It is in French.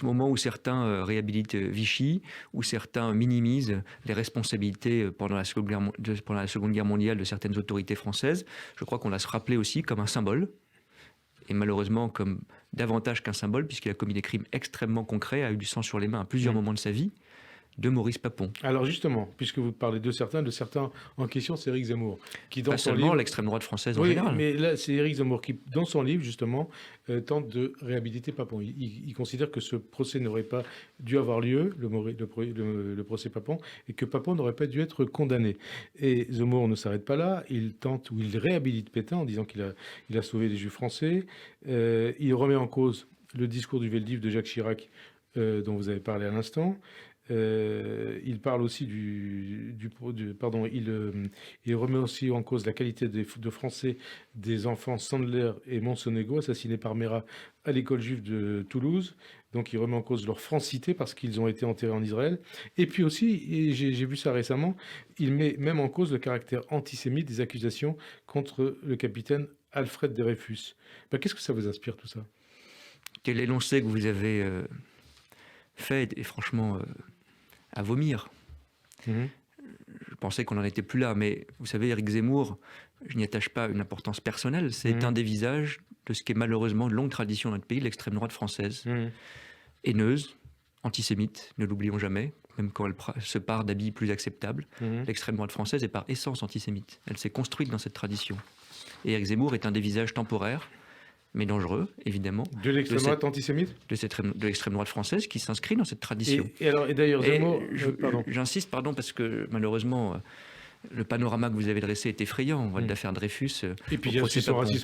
ce moment où certains réhabilitent Vichy, où certains minimisent les responsabilités pendant la Seconde Guerre mondiale de certaines autorités françaises, je crois qu'on doit se rappeler aussi comme un symbole, et malheureusement comme davantage qu'un symbole, puisqu'il a commis des crimes extrêmement concrets, a eu du sang sur les mains à plusieurs moments de sa vie, de Maurice Papon. Alors justement, puisque vous parlez de certains en question, c'est Éric Zemmour. Qui, dans Pas son seulement livre... l'extrême droite française en Oui, général. mais là, c'est Éric Zemmour qui, dans son livre, justement, tente de réhabiliter Papon. Il considère que ce procès n'aurait pas dû avoir lieu, le procès Papon, et que Papon n'aurait pas dû être condamné. Et Zemmour ne s'arrête pas là. Il réhabilite Pétain en disant qu'il a sauvé les Juifs français. Il remet en cause le discours du Veldiv de Jacques Chirac, dont vous avez parlé à l'instant. Il parle aussi il remet aussi en cause la qualité de français des enfants Sandler et Monsonego, assassinés par Mera à l'école juive de Toulouse. Donc il remet en cause leur francité parce qu'ils ont été enterrés en Israël. Et puis aussi, et j'ai vu ça récemment, il met même en cause le caractère antisémite des accusations contre le capitaine Alfred Dreyfus. Qu'est-ce que ça vous inspire tout ça? Quel énoncé que vous avez fait est franchement à vomir. Je pensais qu'on n'en était plus là, mais vous savez, Éric Zemmour, je n'y attache pas une importance personnelle, c'est un des visages de ce qui est malheureusement une longue tradition dans notre pays, l'extrême droite française. Haineuse, antisémite, ne l'oublions jamais, même quand elle se part d'habits plus acceptables. L'extrême droite française est par essence antisémite. Elle s'est construite dans cette tradition. Et Éric Zemmour est un des visages temporaires, mais dangereux, évidemment. De l'extrême droite antisémite ? De l'extrême droite française qui s'inscrit dans cette tradition. Et d'ailleurs, Zemmour... J'insiste, parce que malheureusement, le panorama que vous avez dressé est effrayant. L'affaire Dreyfus... Et puis il y a aussi son racisme